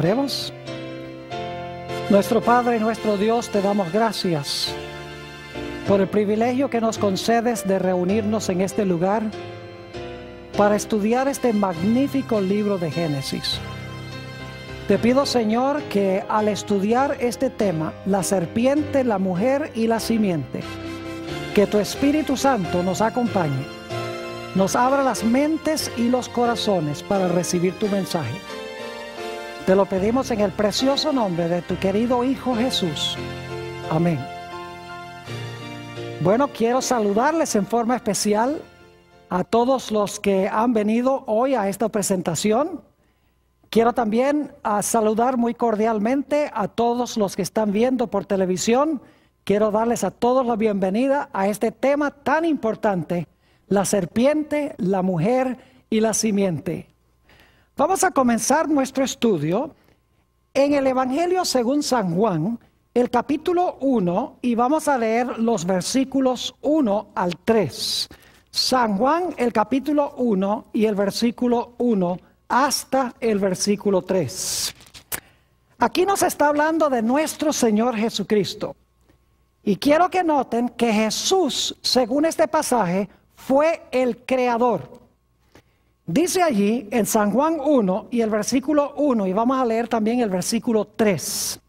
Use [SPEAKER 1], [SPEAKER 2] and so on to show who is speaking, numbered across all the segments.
[SPEAKER 1] Oremos. Nuestro Padre y nuestro Dios, te damos gracias por el privilegio que nos concedes de reunirnos en este lugar para estudiar este magnífico libro de Génesis. Te pido, Señor, que al estudiar este tema, la serpiente, la mujer y la simiente, que tu Espíritu Santo nos acompañe, nos abra las mentes y los corazones para recibir tu mensaje. Te lo pedimos en el precioso nombre de tu querido Hijo Jesús. Amén. Bueno, quiero saludarles en forma especial a todos los que han venido hoy a esta presentación. Quiero también saludar muy cordialmente a todos los que están viendo por televisión. Quiero darles a todos la bienvenida a este tema tan importante: la serpiente, la mujer y la simiente. Vamos a comenzar nuestro estudio en el Evangelio según San Juan, el capítulo 1, y vamos a leer los versículos 1 al 3. San Juan, el capítulo 1 y el versículo 1 hasta el versículo 3. Aquí nos está hablando de nuestro Señor Jesucristo. Y quiero que noten que Jesús, según este pasaje, fue el creador. Dice allí en San Juan 1 y el versículo 1, y vamos a leer también el versículo 3.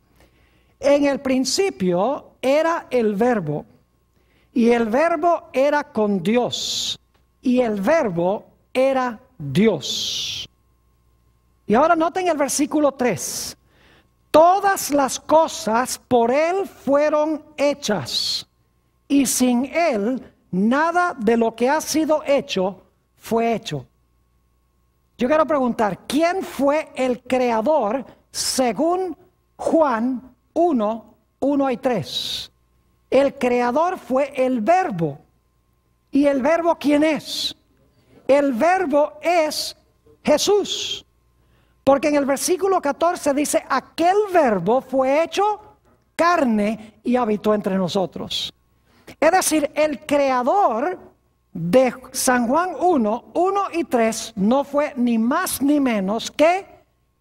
[SPEAKER 1] En el principio era el Verbo, y el Verbo era con Dios, y el Verbo era Dios. Y ahora noten el versículo 3. Todas las cosas por Él fueron hechas, y sin Él nada de lo que ha sido hecho fue hecho. Yo quiero preguntar, ¿quién fue el creador según Juan 1, 1 y 3? El creador fue el Verbo. ¿Y el Verbo quién es? El Verbo es Jesús. Porque en el versículo 14 dice, aquel Verbo fue hecho carne y habitó entre nosotros. Es decir, el creador de San Juan 1, 1 y 3 no fue ni más ni menos que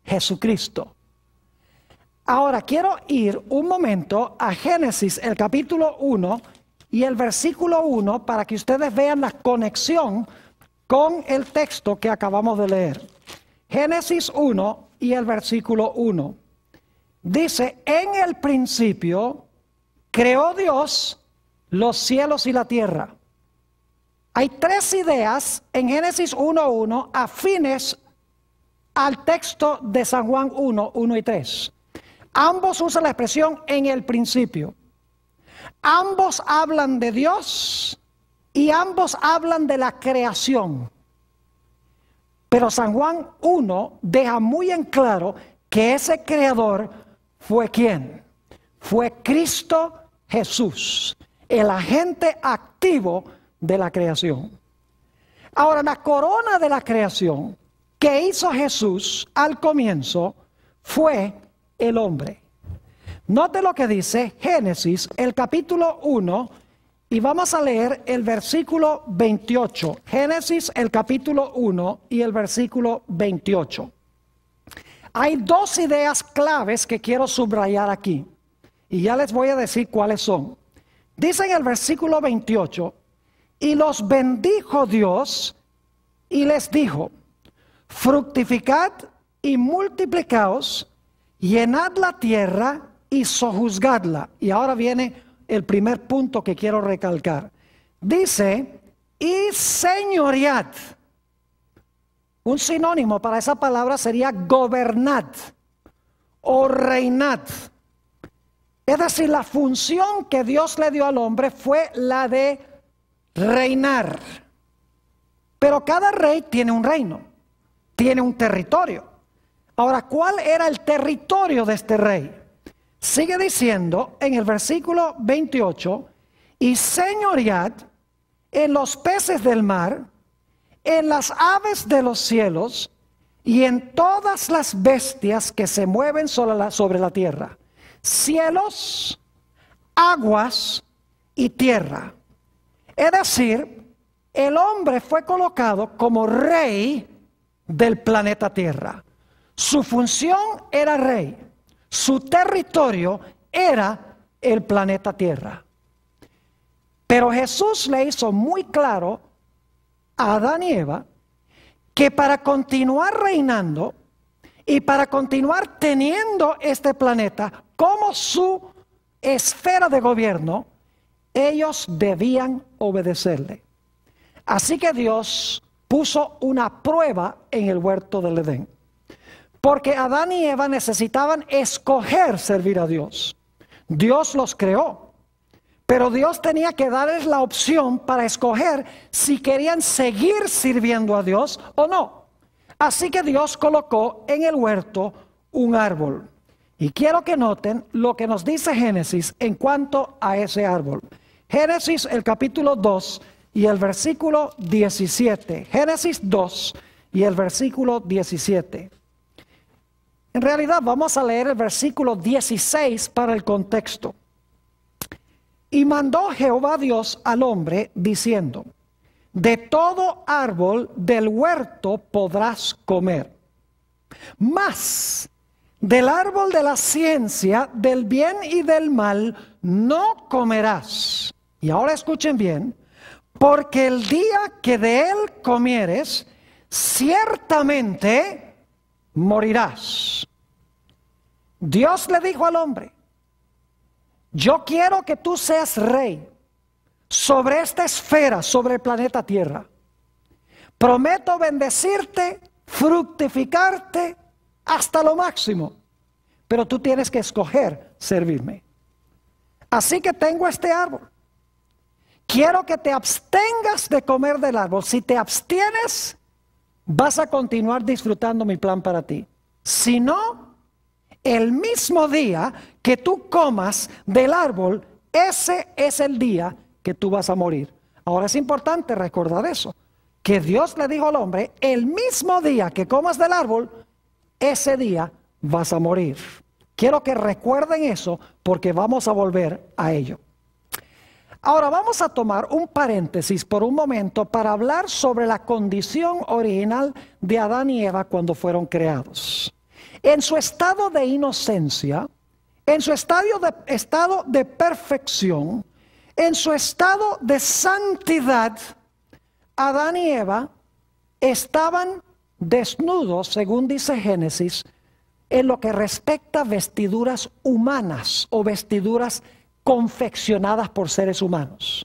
[SPEAKER 1] Jesucristo. Ahora quiero ir un momento a Génesis, el capítulo 1 y el versículo 1 para que ustedes vean la conexión con el texto que acabamos de leer. Génesis 1 y el versículo 1. Dice, en el principio creó Dios los cielos y la tierra. Hay tres ideas en Génesis 1:1 afines al texto de San Juan 1, 1 y 3. Ambos usan la expresión en el principio. Ambos hablan de Dios y ambos hablan de la creación. Pero San Juan 1 deja muy en claro que ese creador fue ¿quién? Fue Cristo Jesús, el agente activo de la creación. Ahora, la corona de la creación que hizo Jesús al comienzo fue el hombre. Note lo que dice Génesis, el capítulo 1, y vamos a leer el versículo 28. Génesis, el capítulo 1 y el versículo 28. Hay dos ideas claves que quiero subrayar aquí, y ya les voy a decir cuáles son. Dice en el versículo 28, y los bendijo Dios y les dijo, fructificad y multiplicaos, llenad la tierra y sojuzgadla. Y ahora viene el primer punto que quiero recalcar. Dice, y señoread. Un sinónimo para esa palabra sería gobernad o reinad. Es decir, la función que Dios le dio al hombre fue la de reinar. Pero cada rey tiene un reino, tiene un territorio. Ahora, ¿cuál era el territorio de este rey? Sigue diciendo en el versículo 28, y señoread en los peces del mar, en las aves de los cielos y en todas las bestias que se mueven sobre la tierra. Cielos, aguas y tierra. Es decir, el hombre fue colocado como rey del planeta Tierra. Su función era rey. Su territorio era el planeta Tierra. Pero Jesús le hizo muy claro a Adán y Eva que para continuar reinando y para continuar teniendo este planeta como su esfera de gobierno, ellos debían obedecerle. Así que Dios puso una prueba en el huerto del Edén. Porque Adán y Eva necesitaban escoger servir a Dios. Dios los creó, pero Dios tenía que darles la opción para escoger si querían seguir sirviendo a Dios o no. Así que Dios colocó en el huerto un árbol. Y quiero que noten lo que nos dice Génesis en cuanto a ese árbol. Génesis el capítulo 2 y el versículo 17. Génesis 2 y el versículo 17. En realidad vamos a leer el versículo 16 para el contexto. Y mandó Jehová Dios al hombre diciendo: de todo árbol del huerto podrás comer, mas del árbol de la ciencia del bien y del mal no comerás. Y ahora escuchen bien, porque el día que de él comieres, ciertamente morirás. Dios le dijo al hombre: yo quiero que tú seas rey sobre esta esfera, sobre el planeta Tierra. Prometo bendecirte, fructificarte hasta lo máximo, pero tú tienes que escoger servirme. Así que tengo este árbol. Quiero que te abstengas de comer del árbol. Si te abstienes, vas a continuar disfrutando mi plan para ti. Si no, el mismo día que tú comas del árbol, ese es el día que tú vas a morir. Ahora es importante recordar eso, que Dios le dijo al hombre: el mismo día que comas del árbol, ese día vas a morir. Quiero que recuerden eso porque vamos a volver a ello. Ahora vamos a tomar un paréntesis por un momento para hablar sobre la condición original de Adán y Eva cuando fueron creados. En su estado de inocencia, en su estado de perfección, en su estado de santidad, Adán y Eva estaban desnudos, según dice Génesis, en lo que respecta a vestiduras humanas o vestiduras confeccionadas por seres humanos.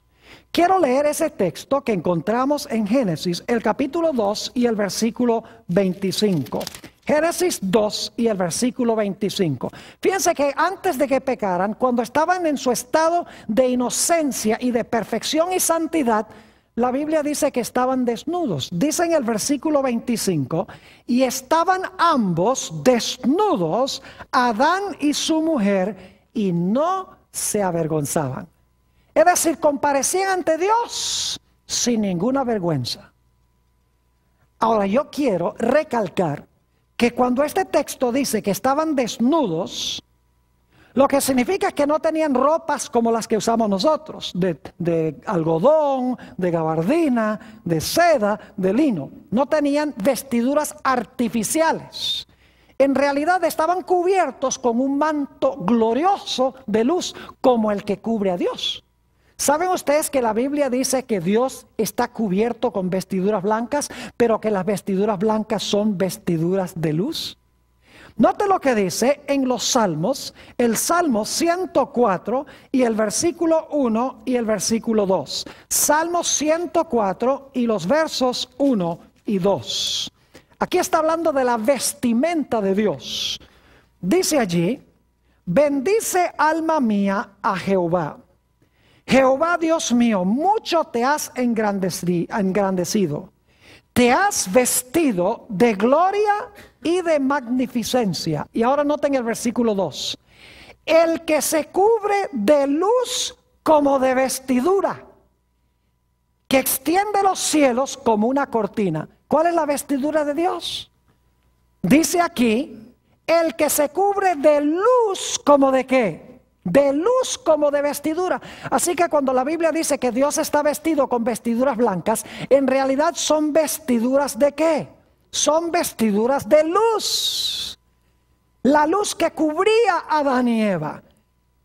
[SPEAKER 1] Quiero leer ese texto que encontramos en Génesis, el capítulo 2 y el versículo 25. Génesis 2 y el versículo 25. Fíjense que antes de que pecaran, cuando estaban en su estado de inocencia y de perfección y santidad, la Biblia dice que estaban desnudos. Dice en el versículo 25, y estaban ambos desnudos, Adán y su mujer, y no se avergonzaban. Es decir, comparecían ante Dios sin ninguna vergüenza. Ahora yo quiero recalcar que cuando este texto dice que estaban desnudos, lo que significa es que no tenían ropas como las que usamos nosotros, de algodón, de gabardina, de seda, de lino. No tenían vestiduras artificiales. En realidad estaban cubiertos con un manto glorioso de luz como el que cubre a Dios. ¿Saben ustedes que la Biblia dice que Dios está cubierto con vestiduras blancas, pero que las vestiduras blancas son vestiduras de luz? Note lo que dice en los Salmos, el Salmo 104 y el versículo 1 y el versículo 2. Salmo 104 y los versos 1 y 2. Aquí está hablando de la vestimenta de Dios. Dice allí: bendice alma mía a Jehová. Jehová Dios mío, mucho te has engrandecido. Te has vestido de gloria y de magnificencia. Y ahora noten el versículo 2. El que se cubre de luz como de vestidura, que extiende los cielos como una cortina. ¿Cuál es la vestidura de Dios? Dice aquí, el que se cubre de luz como de ¿qué? De luz como de vestidura. Así que cuando la Biblia dice que Dios está vestido con vestiduras blancas, en realidad son vestiduras ¿de qué? son vestiduras de luz. La luz que cubría a Adán y Eva.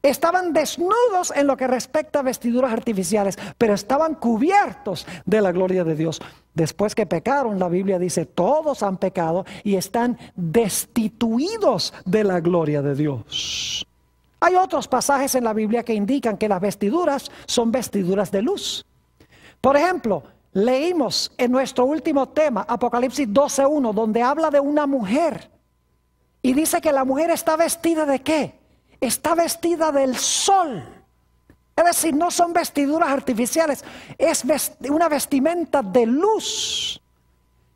[SPEAKER 1] Estaban desnudos en lo que respecta a vestiduras artificiales, pero estaban cubiertos de la gloria de Dios. Después que pecaron, la Biblia dice, todos han pecado y están destituidos de la gloria de Dios. Hay otros pasajes en la Biblia que indican que las vestiduras son vestiduras de luz. Por ejemplo, leímos en nuestro último tema, Apocalipsis 12:1, donde habla de una mujer. Y dice que la mujer está vestida ¿de qué? Está vestida del sol. Es decir, no son vestiduras artificiales, es una vestimenta de luz.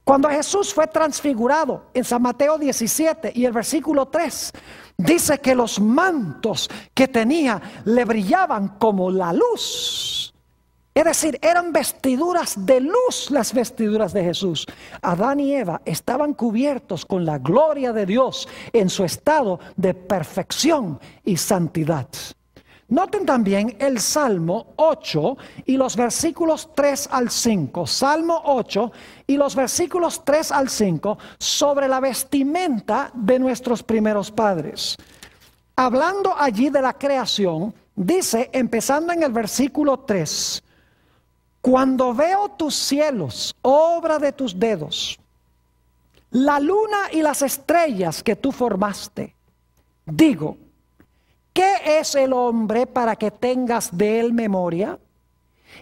[SPEAKER 1] Cuando Jesús fue transfigurado en San Mateo 17 y el versículo 3, dice que los mantos que tenía le brillaban como la luz. Es decir, eran vestiduras de luz las vestiduras de Jesús. Adán y Eva estaban cubiertos con la gloria de Dios en su estado de perfección y santidad. Noten también el Salmo 8 y los versículos 3 al 5. Salmo 8 y los versículos 3 al 5 sobre la vestimenta de nuestros primeros padres. Hablando allí de la creación, dice, empezando en el versículo 3, cuando veo tus cielos, obra de tus dedos, la luna y las estrellas que tú formaste, digo, ¿qué es el hombre para que tengas de él memoria?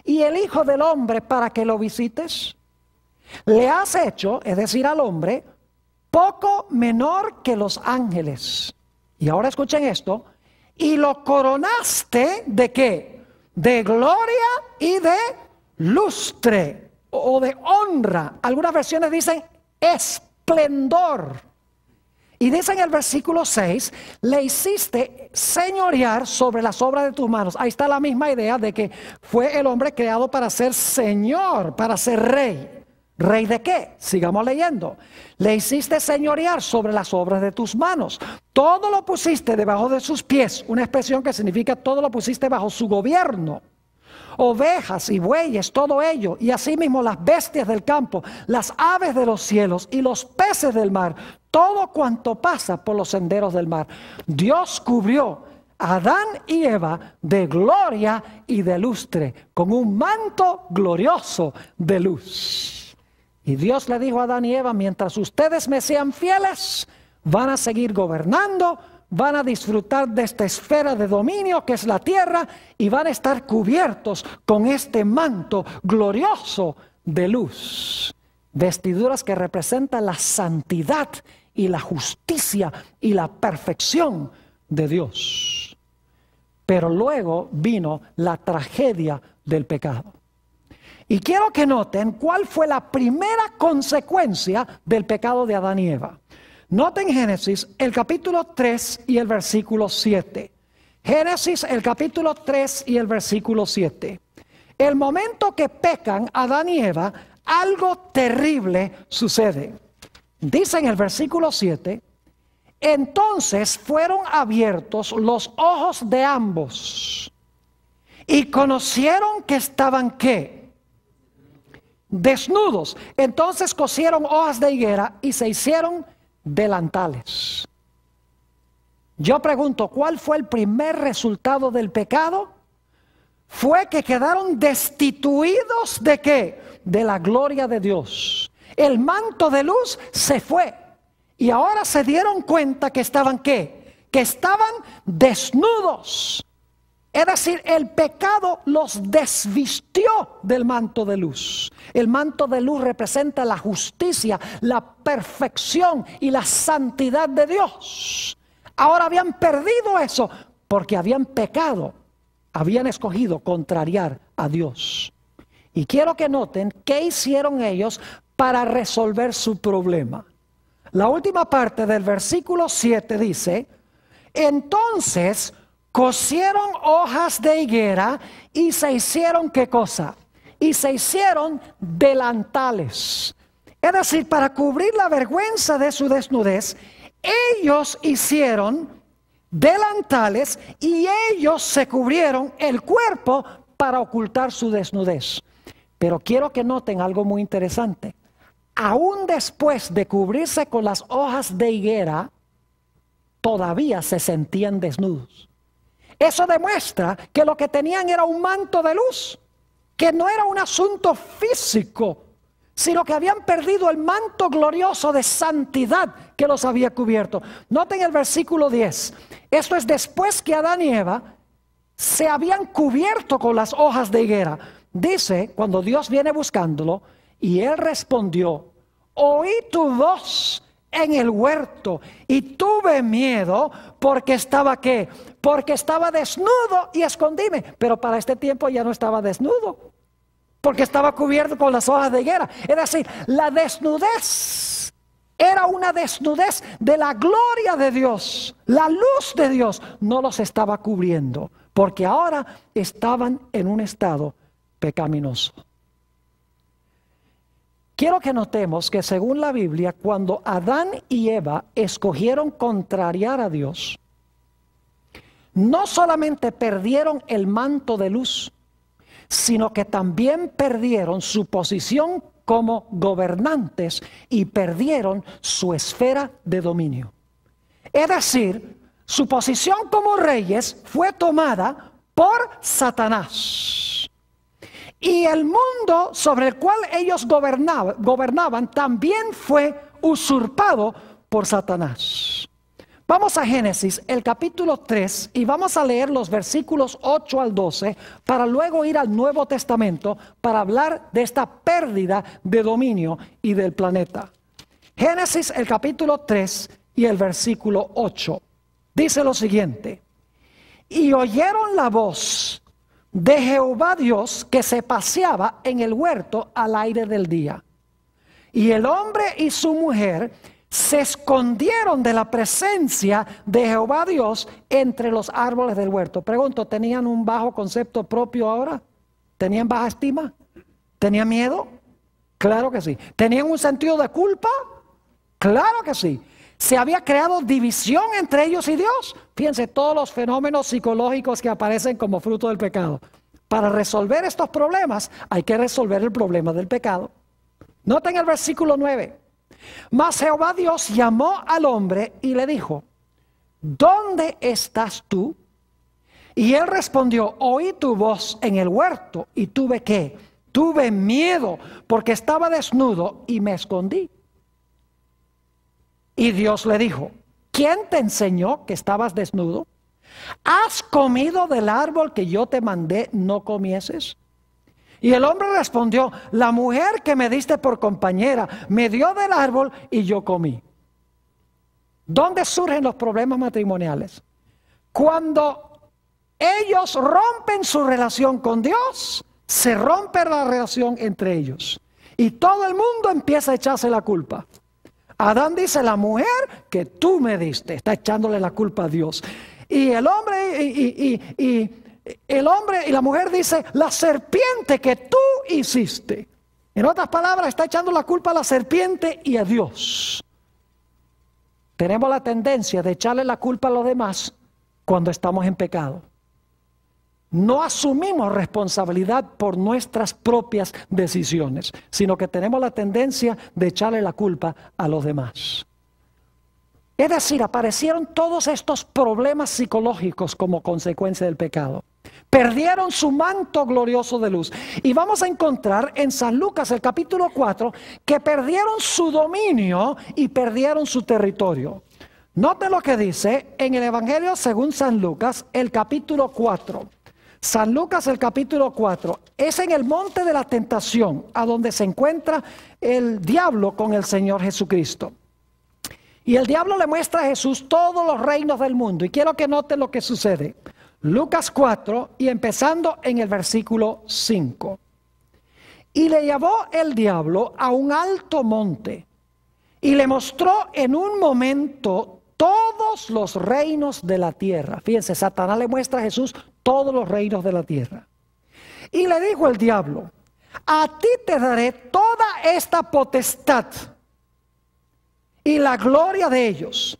[SPEAKER 1] ¿Y el hijo del hombre para que lo visites? Le has hecho, es decir, al hombre, poco menor que los ángeles. Y ahora escuchen esto, y lo coronaste ¿de qué? De gloria y de lustre o de honra. Algunas versiones dicen esplendor. Y dice en el versículo 6, le hiciste señorear sobre las obras de tus manos. Ahí está la misma idea de que fue el hombre creado para ser señor, para ser rey. ¿Rey de qué? Sigamos leyendo. Le hiciste señorear sobre las obras de tus manos. Todo lo pusiste debajo de sus pies. Una expresión que significa todo lo pusiste bajo su gobierno. Ovejas y bueyes, todo ello, y asimismo las bestias del campo, las aves de los cielos y los peces del mar, todo cuanto pasa por los senderos del mar. Dios cubrió a Adán y Eva de gloria y de lustre, con un manto glorioso de luz. Y Dios le dijo a Adán y Eva, mientras ustedes me sean fieles, van a seguir gobernando, van a disfrutar de esta esfera de dominio que es la tierra y van a estar cubiertos con este manto glorioso de luz. Vestiduras que representan la santidad y la justicia y la perfección de Dios. Pero luego vino la tragedia del pecado. Y quiero que noten cuál fue la primera consecuencia del pecado de Adán y Eva. Noten Génesis, el capítulo 3 y el versículo 7. Génesis, el capítulo 3 y el versículo 7. El momento que pecan Adán y Eva, algo terrible sucede. Dice en el versículo 7, entonces fueron abiertos los ojos de ambos y conocieron que estaban ¿qué? Desnudos. Entonces cosieron hojas de higuera y se hicieron delantales. Yo pregunto, ¿cuál fue el primer resultado del pecado? Fue que quedaron destituidos ¿de qué? De la gloria de Dios. El manto de luz se fue y ahora se dieron cuenta que estaban ¿qué? Que estaban desnudos. Es decir, el pecado los desvistió del manto de luz. El manto de luz representa la justicia, la perfección y la santidad de Dios. Ahora habían perdido eso porque habían pecado, habían escogido contrariar a Dios. Y quiero que noten qué hicieron ellos para resolver su problema. La última parte del versículo 7 dice, entonces cosieron hojas de higuera y se hicieron ¿qué cosa? Y se hicieron delantales. Es decir, para cubrir la vergüenza de su desnudez, ellos hicieron delantales y ellos se cubrieron el cuerpo para ocultar su desnudez. Pero quiero que noten algo muy interesante. aún después de cubrirse con las hojas de higuera, todavía se sentían desnudos. Eso demuestra que lo que tenían era un manto de luz, que no era un asunto físico, sino que habían perdido el manto glorioso de santidad que los había cubierto. Noten el versículo 10. Esto es después que Adán y Eva se habían cubierto con las hojas de higuera. Dice, cuando Dios viene buscándolo, y él respondió: oí tu voz en el huerto y tuve miedo porque estaba ¿qué? Porque estaba desnudo y escondíme. Pero para este tiempo ya no estaba desnudo, porque estaba cubierto con las hojas de higuera. Es decir, la desnudez era una desnudez de la gloria de Dios. La luz de Dios no los estaba cubriendo, porque ahora estaban en un estado pecaminoso. Quiero que notemos que según la Biblia, cuando Adán y Eva escogieron contrariar a Dios, no solamente perdieron el manto de luz, sino que también perdieron su posición como gobernantes y perdieron su esfera de dominio. Es decir, su posición como reyes fue tomada por Satanás. Y el mundo sobre el cual ellos gobernaban también fue usurpado por Satanás. Vamos a Génesis, el capítulo 3, y vamos a leer los versículos 8 al 12, para luego ir al Nuevo Testamento para hablar de esta pérdida de dominio y del planeta. Génesis, el capítulo 3 y el versículo 8. Dice lo siguiente: y oyeron la voz de Jehová Dios que se paseaba en el huerto al aire del día. Y el hombre y su mujer se escondieron de la presencia de Jehová Dios entre los árboles del huerto. Pregunto, ¿tenían un bajo concepto propio ahora? ¿Tenían baja estima? ¿Tenían miedo? Claro que sí. ¿Tenían un sentido de culpa? Claro que sí. ¿Se había creado división entre ellos y Dios? Fíjense todos los fenómenos psicológicos que aparecen como fruto del pecado. Para resolver estos problemas hay que resolver el problema del pecado. Noten el versículo 9. Mas Jehová Dios llamó al hombre y le dijo: ¿dónde estás tú? Y él respondió: oí tu voz en el huerto y tuve ¿qué? Tuve miedo porque estaba desnudo y me escondí. Y Dios le dijo: ¿quién te enseñó que estabas desnudo? ¿Has comido del árbol que yo te mandé no comieses? Y el hombre respondió: la mujer que me diste por compañera me dio del árbol y yo comí. ¿Dónde surgen los problemas matrimoniales? Cuando ellos rompen su relación con Dios, se rompe la relación entre ellos. Y todo el mundo empieza a echarse la culpa. Adán dice: la mujer que tú me diste, está echándole la culpa a Dios. Y el hombre y la mujer dice: la serpiente que tú hiciste. En otras palabras, está echando la culpa a la serpiente y a Dios. Tenemos la tendencia de echarle la culpa a los demás cuando estamos en pecado. No asumimos responsabilidad por nuestras propias decisiones, sino que tenemos la tendencia de echarle la culpa a los demás. Es decir, aparecieron todos estos problemas psicológicos como consecuencia del pecado. Perdieron su manto glorioso de luz. Y vamos a encontrar en San Lucas, el capítulo 4, que perdieron su dominio y perdieron su territorio. Noten lo que dice en el Evangelio según San Lucas, el capítulo 4. San Lucas, el capítulo 4, es en el monte de la tentación, a donde se encuentra el diablo con el Señor Jesucristo. Y el diablo le muestra a Jesús todos los reinos del mundo. Y quiero que noten lo que sucede. Lucas 4, y empezando en el versículo 5. Y le llevó el diablo a un alto monte, y le mostró en un momento todos los reinos de la tierra. Fíjense, Satanás le muestra a Jesús todos los reinos de la tierra. Y le dijo el diablo: a ti te daré toda esta potestad y la gloria de ellos,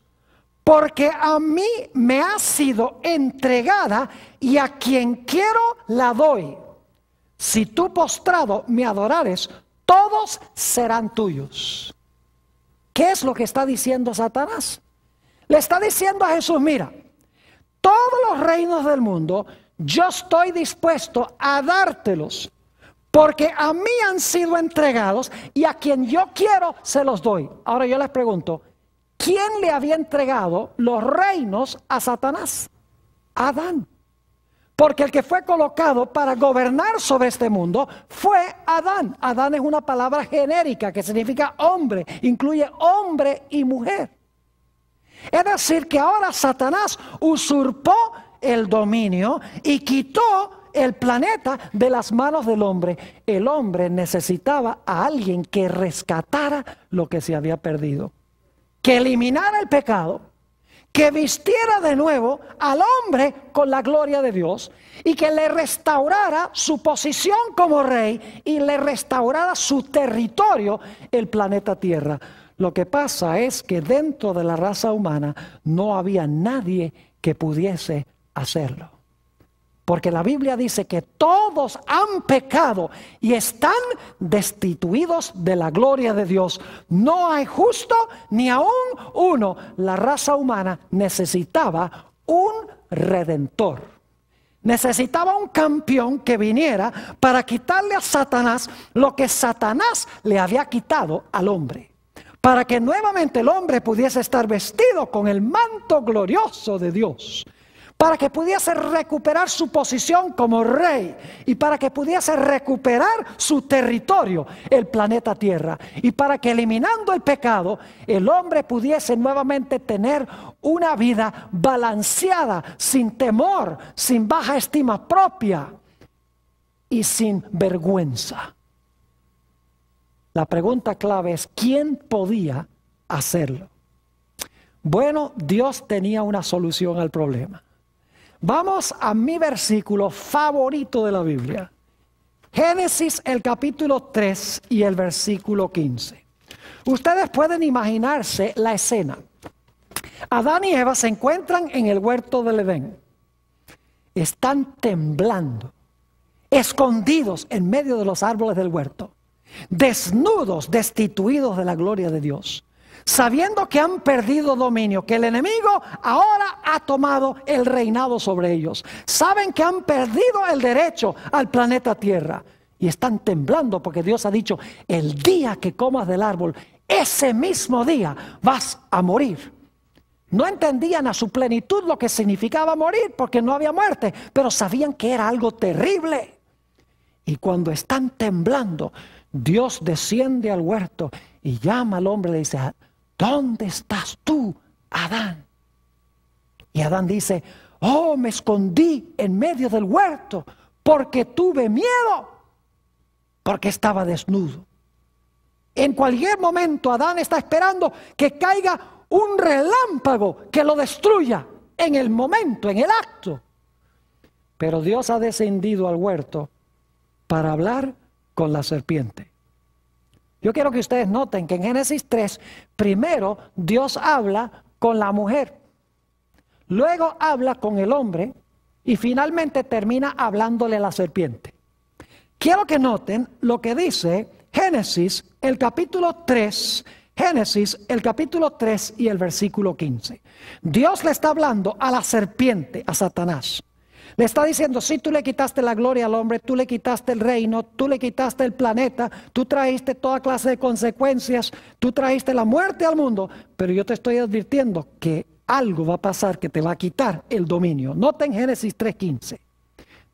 [SPEAKER 1] porque a mí me ha sido entregada y a quien quiero la doy. Si tú postrado me adorares, todos serán tuyos. ¿Qué es lo que está diciendo Satanás? Le está diciendo a Jesús, mira, todos los reinos del mundo yo estoy dispuesto a dártelos, porque a mí han sido entregados y a quien yo quiero se los doy. Ahora yo les pregunto, ¿quién le había entregado los reinos a Satanás? Adán. Porque el que fue colocado para gobernar sobre este mundo fue Adán. Adán es una palabra genérica que significa hombre, incluye hombre y mujer. Es decir, que ahora Satanás usurpó el dominio y quitó el planeta de las manos del hombre. El hombre necesitaba a alguien que rescatara lo que se había perdido, que eliminara el pecado, que vistiera de nuevo al hombre con la gloria de Dios y que le restaurara su posición como rey y le restaurara su territorio, el planeta Tierra. Lo que pasa es que dentro de la raza humana no había nadie que pudiese hacerlo. Porque la Biblia dice que todos han pecado y están destituidos de la gloria de Dios. No hay justo ni aún uno. La raza humana necesitaba un redentor. Necesitaba un campeón que viniera para quitarle a Satanás lo que Satanás le había quitado al hombre. Para que nuevamente el hombre pudiese estar vestido con el manto glorioso de Dios. Para que pudiese recuperar su posición como rey y para que pudiese recuperar su territorio, el planeta Tierra, y para que eliminando el pecado, el hombre pudiese nuevamente tener una vida balanceada, sin temor, sin baja estima propia y sin vergüenza. La pregunta clave es, ¿quién podía hacerlo? Bueno, Dios tenía una solución al problema. Vamos a mi versículo favorito de la Biblia. Génesis, el capítulo 3 y el versículo 15. Ustedes pueden imaginarse la escena. Adán y Eva se encuentran en el huerto del Edén. Están temblando, escondidos en medio de los árboles del huerto, desnudos, destituidos de la gloria de Dios. Sabiendo que han perdido dominio, que el enemigo ahora ha tomado el reinado sobre ellos. Saben que han perdido el derecho al planeta Tierra. Y están temblando porque Dios ha dicho, el día que comas del árbol, ese mismo día vas a morir. No entendían a su plenitud lo que significaba morir porque no había muerte, pero sabían que era algo terrible. Y cuando están temblando, Dios desciende al huerto y llama al hombre y le dice, ¿dónde estás tú, Adán? Y Adán dice, oh, me escondí en medio del huerto porque tuve miedo, porque estaba desnudo. En cualquier momento Adán está esperando que caiga un relámpago que lo destruya en el momento, en el acto. Pero Dios ha descendido al huerto para hablar con la serpiente. Yo quiero que ustedes noten que en Génesis 3, primero Dios habla con la mujer, luego habla con el hombre y finalmente termina hablándole a la serpiente. Quiero que noten lo que dice Génesis, el capítulo 3, Génesis, el capítulo 3 y el versículo 15. Dios le está hablando a la serpiente, a Satanás. Le está diciendo, si tú le quitaste la gloria al hombre, tú le quitaste el reino, tú le quitaste el planeta, tú trajiste toda clase de consecuencias, tú trajiste la muerte al mundo, pero yo te estoy advirtiendo que algo va a pasar que te va a quitar el dominio. Noten Génesis 3:15.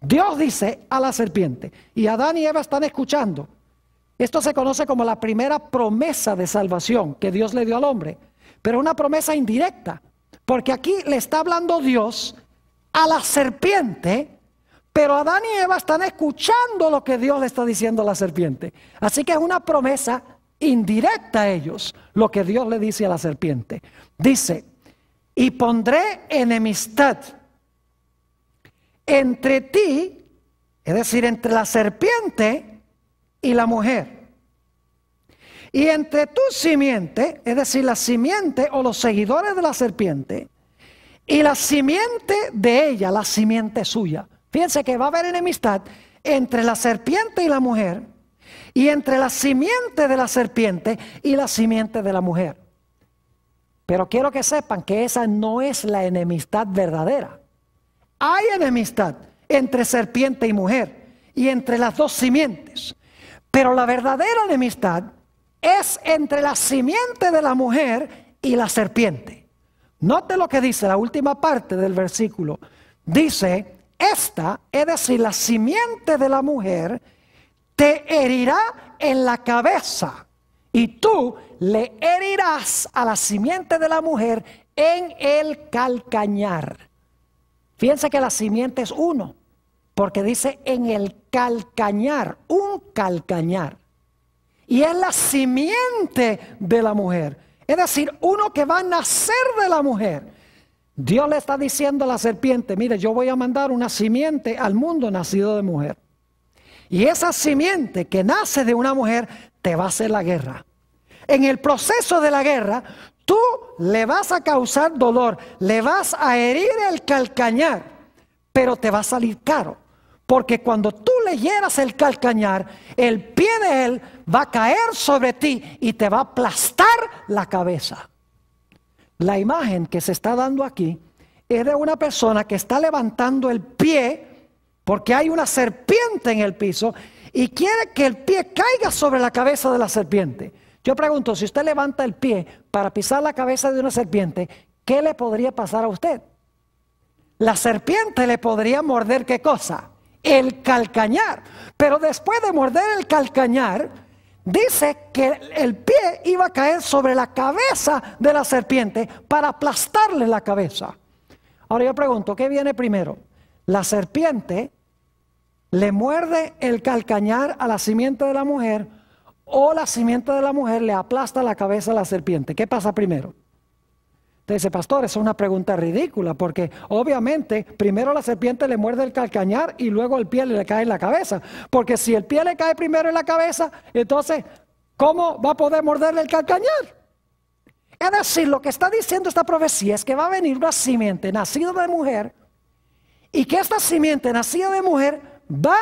[SPEAKER 1] Dios dice a la serpiente, y Adán y Eva están escuchando. Esto se conoce como la primera promesa de salvación que Dios le dio al hombre, pero una promesa indirecta, porque aquí le está hablando Dios a la serpiente, pero Adán y Eva están escuchando lo que Dios le está diciendo a la serpiente. Así que es una promesa indirecta a ellos, lo que Dios le dice a la serpiente. Dice, y pondré enemistad entre ti, es decir, entre la serpiente y la mujer, y entre tu simiente, es decir, la simiente o los seguidores de la serpiente, y la simiente de ella, la simiente suya. Fíjense que va a haber enemistad entre la serpiente y la mujer, y entre la simiente de la serpiente y la simiente de la mujer. Pero quiero que sepan que esa no es la enemistad verdadera. Hay enemistad entre serpiente y mujer y entre las dos simientes. Pero la verdadera enemistad es entre la simiente de la mujer y la serpiente. Note lo que dice la última parte del versículo. Dice, esta, es decir, la simiente de la mujer, te herirá en la cabeza y tú le herirás a la simiente de la mujer en el calcañar. Fíjense que la simiente es uno, porque dice en el calcañar, un calcañar. Y es la simiente de la mujer, es decir, uno que va a nacer de la mujer. Dios le está diciendo a la serpiente, mire, yo voy a mandar una simiente al mundo nacido de mujer. Y esa simiente que nace de una mujer te va a hacer la guerra. En el proceso de la guerra, tú le vas a causar dolor, le vas a herir el calcañar, pero te va a salir caro. Porque cuando tú le hieras el calcañar, el pie de él va a caer sobre ti y te va a aplastar la cabeza. La imagen que se está dando aquí es de una persona que está levantando el pie porque hay una serpiente en el piso y quiere que el pie caiga sobre la cabeza de la serpiente. Yo pregunto, si usted levanta el pie para pisar la cabeza de una serpiente, ¿qué le podría pasar a usted? La serpiente le podría morder, ¿qué cosa? El calcañar. Pero después de morder el calcañar, dice que el pie iba a caer sobre la cabeza de la serpiente para aplastarle la cabeza. Ahora yo pregunto, ¿qué viene primero? ¿La serpiente le muerde el calcañar a la simiente de la mujer o la simiente de la mujer le aplasta la cabeza a la serpiente? ¿Qué pasa primero? Usted dice, pastor, es una pregunta ridícula porque obviamente primero la serpiente le muerde el calcañar y luego el pie le cae en la cabeza. Porque si el pie le cae primero en la cabeza, entonces, ¿cómo va a poder morderle el calcañar? Es decir, lo que está diciendo esta profecía es que va a venir una simiente nacida de mujer y que esta simiente nacida de mujer va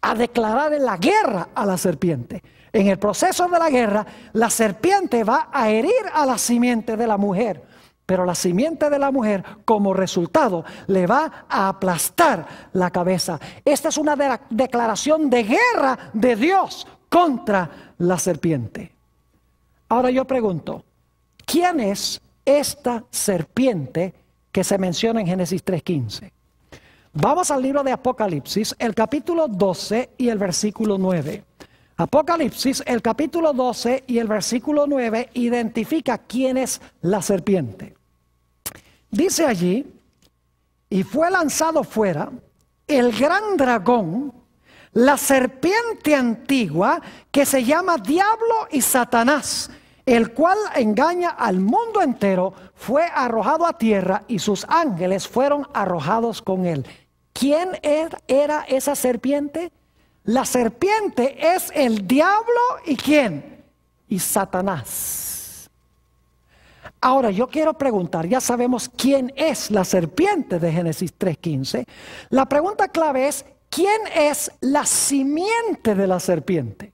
[SPEAKER 1] a declarar la guerra a la serpiente. En el proceso de la guerra, la serpiente va a herir a la simiente de la mujer, pero la simiente de la mujer, como resultado, le va a aplastar la cabeza. Esta es una declaración de guerra de Dios contra la serpiente. Ahora yo pregunto, ¿quién es esta serpiente que se menciona en Génesis 3:15? Vamos al libro de Apocalipsis, el capítulo 12 y el versículo 9. Apocalipsis, el capítulo 12 y el versículo 9 identifica quién es la serpiente. Dice allí, y fue lanzado fuera el gran dragón, la serpiente antigua que se llama Diablo y Satanás, el cual engaña al mundo entero, fue arrojado a tierra y sus ángeles fueron arrojados con él. ¿Quién era esa serpiente? La serpiente es el diablo y ¿quién? Y Satanás. Ahora yo quiero preguntar, ya sabemos quién es la serpiente de Génesis 3:15. La pregunta clave es, ¿quién es la simiente de la serpiente?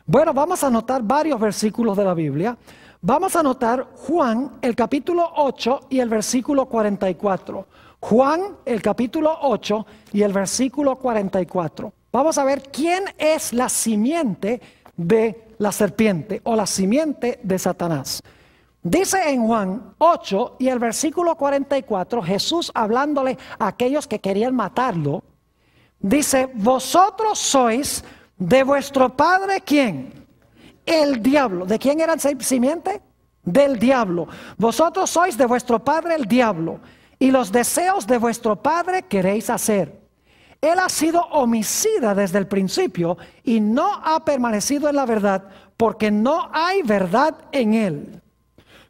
[SPEAKER 1] Bueno, vamos a anotar varios versículos de la Biblia. Vamos a anotar Juan, el capítulo 8 y el versículo 44. Juan, el capítulo 8 y el versículo 44. Vamos a ver quién es la simiente de la serpiente o la simiente de Satanás. Dice en Juan 8 y el versículo 44, Jesús hablándole a aquellos que querían matarlo, dice, vosotros sois de vuestro padre, ¿quién? El diablo. ¿De quién era la simiente? Del diablo. Vosotros sois de vuestro padre el diablo, y los deseos de vuestro padre queréis hacer. Él ha sido homicida desde el principio y no ha permanecido en la verdad, porque no hay verdad en él.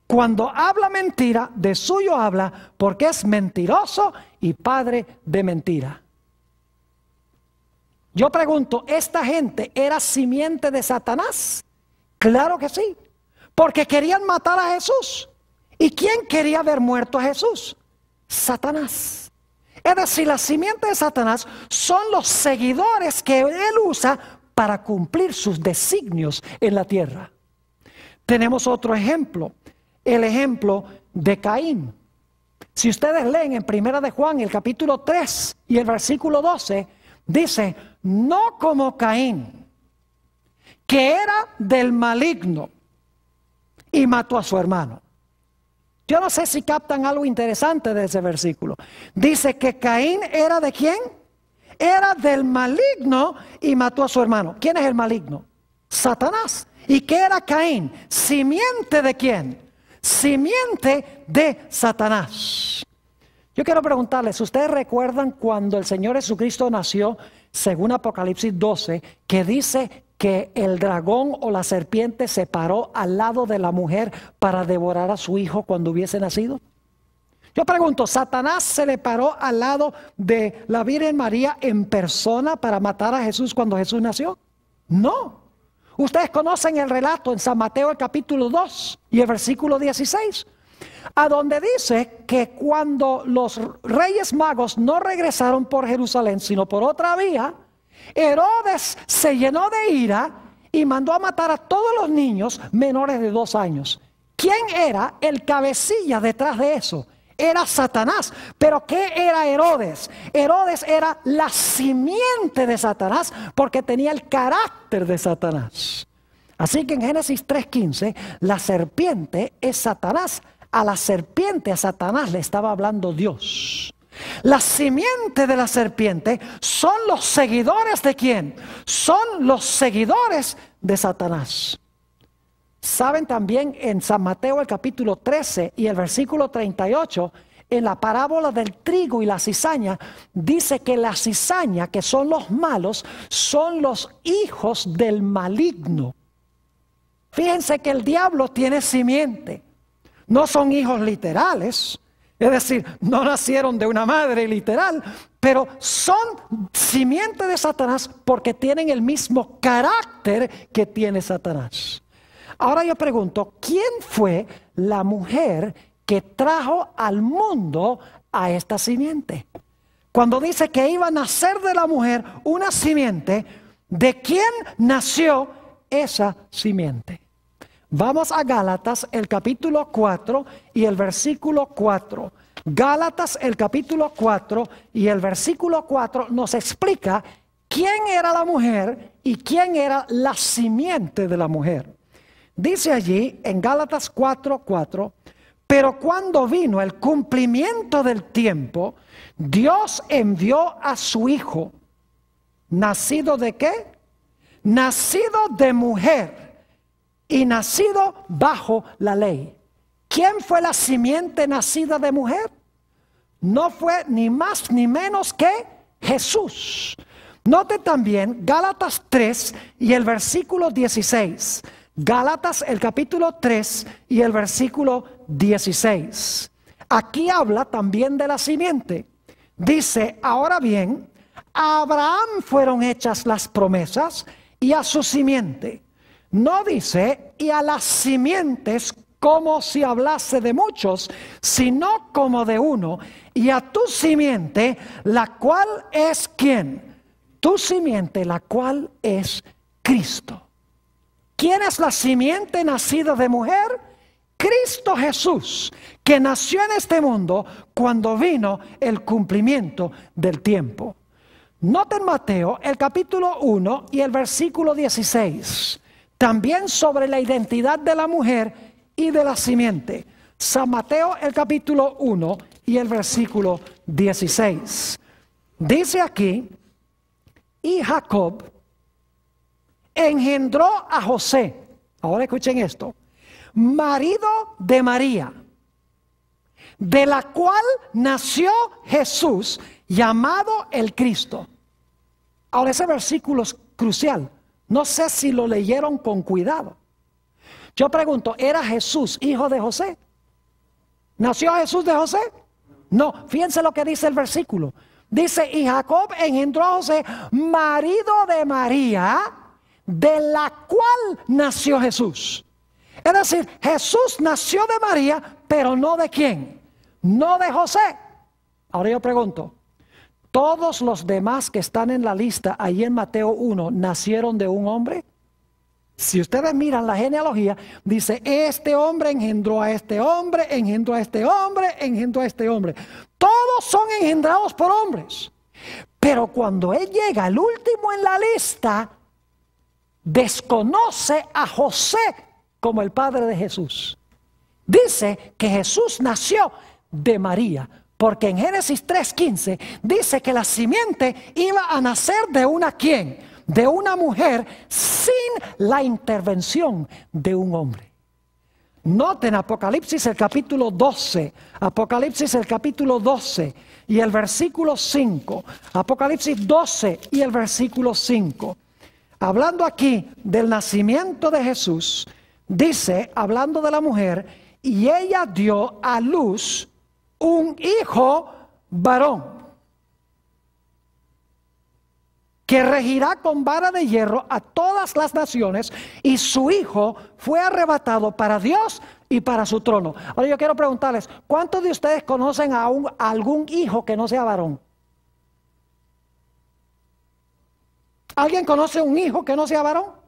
[SPEAKER 1] Cuando habla mentira, de suyo habla, porque es mentiroso y padre de mentira. Yo pregunto, ¿esta gente era simiente de Satanás? Claro que sí, porque querían matar a Jesús. ¿Y quién quería ver muerto a Jesús? Satanás. Es decir, la simiente de Satanás son los seguidores que él usa para cumplir sus designios en la tierra. Tenemos otro ejemplo, el ejemplo de Caín. Si ustedes leen en Primera de Juan, el capítulo 3 y el versículo 12, dice, no como Caín, que era del maligno y mató a su hermano. Yo no sé si captan algo interesante de ese versículo. Dice que Caín era ¿de quién? Era del maligno y mató a su hermano. ¿Quién es el maligno? Satanás. ¿Y qué era Caín? ¿Simiente de quién? Simiente de Satanás. Yo quiero preguntarles, ¿ustedes recuerdan cuando el Señor Jesucristo nació, según Apocalipsis 12, que dice que el dragón o la serpiente se paró al lado de la mujer para devorar a su hijo cuando hubiese nacido? Yo pregunto, ¿Satanás se le paró al lado de la Virgen María en persona para matar a Jesús cuando Jesús nació? No. Ustedes conocen el relato en San Mateo el capítulo 2 y el versículo 16, a donde dice que cuando los reyes magos no regresaron por Jerusalén, sino por otra vía, Herodes se llenó de ira y mandó a matar a todos los niños menores de 2 años. ¿Quién era el cabecilla detrás de eso? Era Satanás. ¿Pero qué era Herodes? Herodes era la simiente de Satanás porque tenía el carácter de Satanás. Así que en Génesis 3:15, la serpiente es Satanás. A la serpiente, a Satanás, le estaba hablando Dios. La simiente de la serpiente son los seguidores ¿de quién? Son los seguidores de Satanás. Saben también en San Mateo el capítulo 13 y el versículo 38, en la parábola del trigo y la cizaña, dice que la cizaña, que son los malos, son los hijos del maligno. Fíjense que el diablo tiene simiente. No son hijos literales, es decir, no nacieron de una madre literal, pero son simiente de Satanás porque tienen el mismo carácter que tiene Satanás. Ahora yo pregunto, ¿quién fue la mujer que trajo al mundo a esta simiente? Cuando dice que iba a nacer de la mujer una simiente, ¿de quién nació esa simiente? Vamos a Gálatas, el capítulo 4 y el versículo 4. Gálatas, el capítulo 4 y el versículo 4 nos explica quién era la mujer y quién era la simiente de la mujer. Dice allí en Gálatas 4:4, pero cuando vino el cumplimiento del tiempo, Dios envió a su Hijo, ¿nacido de qué? Nacido de mujer y nacido bajo la ley. ¿Quién fue la simiente nacida de mujer? No fue ni más ni menos que Jesús. Note también Gálatas 3 y el versículo 16. Gálatas el capítulo 3 y el versículo 16. Aquí habla también de la simiente. Dice, ahora bien, a Abraham fueron hechas las promesas y a su simiente. No dice, y a las simientes como si hablase de muchos, sino como de uno. Y a tu simiente, la cual es ¿quién? Tu simiente, la cual es Cristo. ¿Quién es la simiente nacida de mujer? Cristo Jesús, que nació en este mundo cuando vino el cumplimiento del tiempo. Noten Mateo, el capítulo 1 y el versículo 16. También sobre la identidad de la mujer y de la simiente. San Mateo, el capítulo 1 y el versículo 16. Dice aquí, y Jacob engendró a José. Ahora escuchen esto. Marido de María, de la cual nació Jesús, llamado el Cristo. Ahora ese versículo es crucial. No sé si lo leyeron con cuidado. Yo pregunto, ¿era Jesús hijo de José? ¿Nació Jesús de José? No, fíjense lo que dice el versículo. Dice, y Jacob engendró a José, marido de María, de la cual nació Jesús. Es decir, Jesús nació de María, pero no de quién, no de José. Ahora yo pregunto, todos los demás que están en la lista ahí en Mateo 1 nacieron de un hombre. Si ustedes miran la genealogía, dice, este hombre engendró a este hombre, engendró a este hombre, engendró a este hombre. Todos son engendrados por hombres. Pero cuando él llega, el último en la lista, desconoce a José como el padre de Jesús. Dice que Jesús nació de María, porque en Génesis 3:15 dice que la simiente iba a nacer de una ¿quién? De una mujer sin la intervención de un hombre. Noten Apocalipsis el capítulo 12, Apocalipsis el capítulo 12 y el versículo 5, Apocalipsis 12 y el versículo 5. Hablando aquí del nacimiento de Jesús, dice, hablando de la mujer, y ella dio a luz un hijo varón, que regirá con vara de hierro a todas las naciones, y su hijo fue arrebatado para Dios y para su trono. Ahora yo quiero preguntarles, ¿cuántos de ustedes conocen a algún hijo que no sea varón? ¿Alguien conoce un hijo que no sea varón?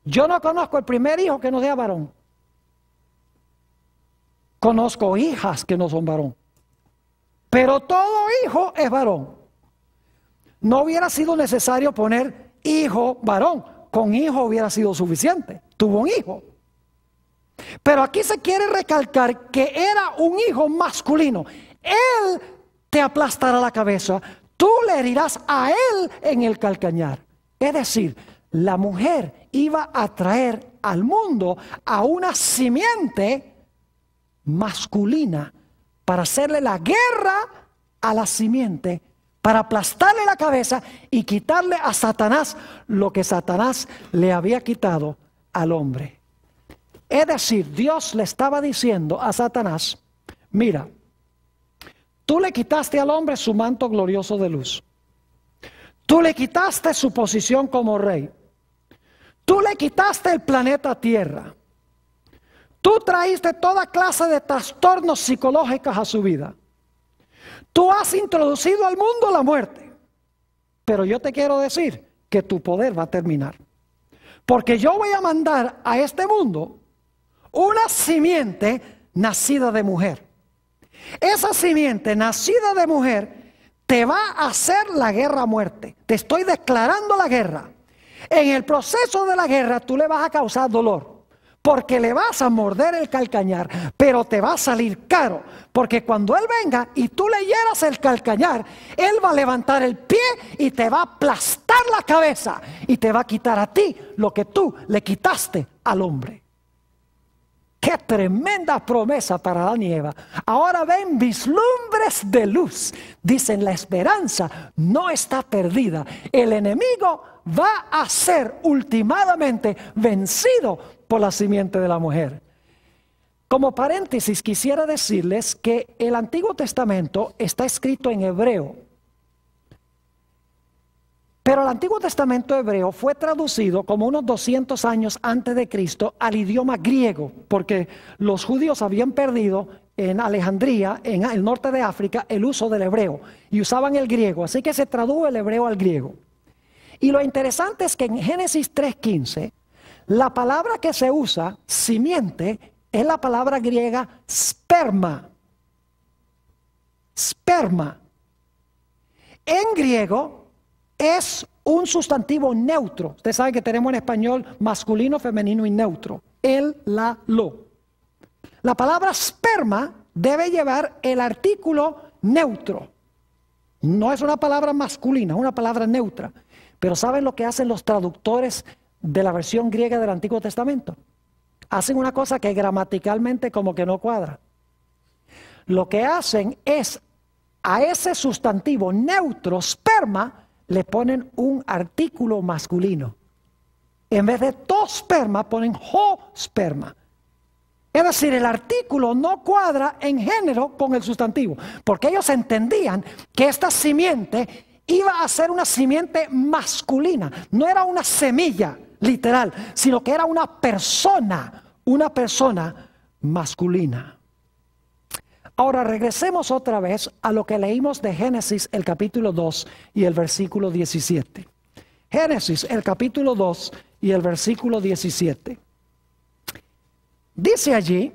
[SPEAKER 1] Yo no conozco el primer hijo que no sea varón. Conozco hijas que no son varón. Pero todo hijo es varón. No hubiera sido necesario poner hijo varón. Con hijo hubiera sido suficiente. Tuvo un hijo. Pero aquí se quiere recalcar que era un hijo masculino. Él te aplastará la cabeza. Tú le herirás a él en el calcañar. Es decir, la mujer iba a traer al mundo a una simiente masculina para hacerle la guerra a la simiente, para aplastarle la cabeza y quitarle a Satanás lo que Satanás le había quitado al hombre. Es decir, Dios le estaba diciendo a Satanás, mira, tú le quitaste al hombre su manto glorioso de luz. Tú le quitaste su posición como rey. Tú le quitaste el planeta Tierra. Tú traíste toda clase de trastornos psicológicos a su vida. Tú has introducido al mundo la muerte. Pero yo te quiero decir que tu poder va a terminar. Porque yo voy a mandar a este mundo una simiente nacida de mujer. Esa simiente nacida de mujer te va a hacer la guerra a muerte. Te estoy declarando la guerra. En el proceso de la guerra tú le vas a causar dolor. Porque le vas a morder el calcañar, pero te va a salir caro. Porque cuando él venga y tú le hieras el calcañar, él va a levantar el pie y te va a aplastar la cabeza. Y te va a quitar a ti lo que tú le quitaste al hombre. ¡Qué tremenda promesa para Adán y Eva! Ahora ven vislumbres de luz. Dicen, la esperanza no está perdida. El enemigo va a ser ultimadamente vencido por la simiente de la mujer. Como paréntesis, quisiera decirles que el Antiguo Testamento está escrito en hebreo. Pero el Antiguo Testamento hebreo fue traducido como unos 200 años antes de Cristo al idioma griego, porque los judíos habían perdido en Alejandría, en el norte de África, el uso del hebreo y usaban el griego, así que se tradujo el hebreo al griego. Y lo interesante es que en Génesis 3:15, la palabra que se usa, simiente, es la palabra griega sperma. Sperma. En griego es un sustantivo neutro. Ustedes saben que tenemos en español masculino, femenino y neutro. El, la, lo. La palabra sperma debe llevar el artículo neutro. No es una palabra masculina, es una palabra neutra. Pero ¿saben lo que hacen los traductores de la versión griega del Antiguo Testamento? Hacen una cosa que gramaticalmente como que no cuadra. Lo que hacen es a ese sustantivo neutro, sperma, le ponen un artículo masculino. En vez de tosperma ponen hosperma. Es decir, el artículo no cuadra en género con el sustantivo, porque ellos entendían que esta simiente iba a ser una simiente masculina. No era una semilla literal, sino que era una persona masculina. Ahora regresemos otra vez a lo que leímos de Génesis, el capítulo 2 y el versículo 17. Génesis, el capítulo 2 y el versículo 17. Dice allí: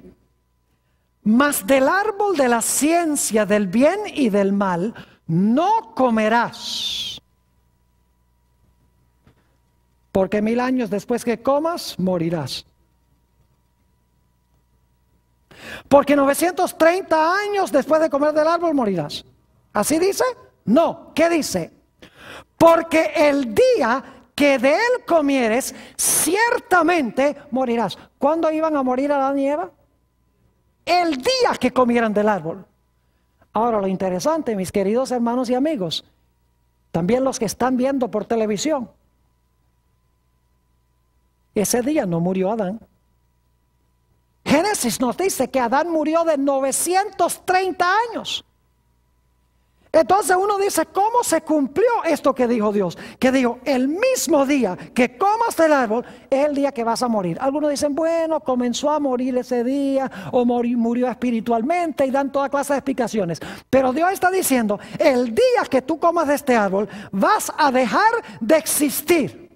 [SPEAKER 1] mas del árbol de la ciencia del bien y del mal no comerás, porque 1000 años después que comas, morirás. Porque 930 años después de comer del árbol, morirás. ¿Así dice? No. ¿Qué dice? Porque el día que de él comieres, ciertamente morirás. ¿Cuándo iban a morir Adán y Eva? El día que comieran del árbol. Ahora, lo interesante, mis queridos hermanos y amigos, también los que están viendo por televisión, ese día no murió Adán. Génesis nos dice que Adán murió de 930 años. Entonces uno dice, ¿cómo se cumplió esto que dijo Dios? Que dijo, el mismo día que comas del árbol es el día que vas a morir. Algunos dicen, bueno, comenzó a morir ese día o murió espiritualmente, y dan toda clase de explicaciones. Pero Dios está diciendo, el día que tú comas de este árbol vas a dejar de existir.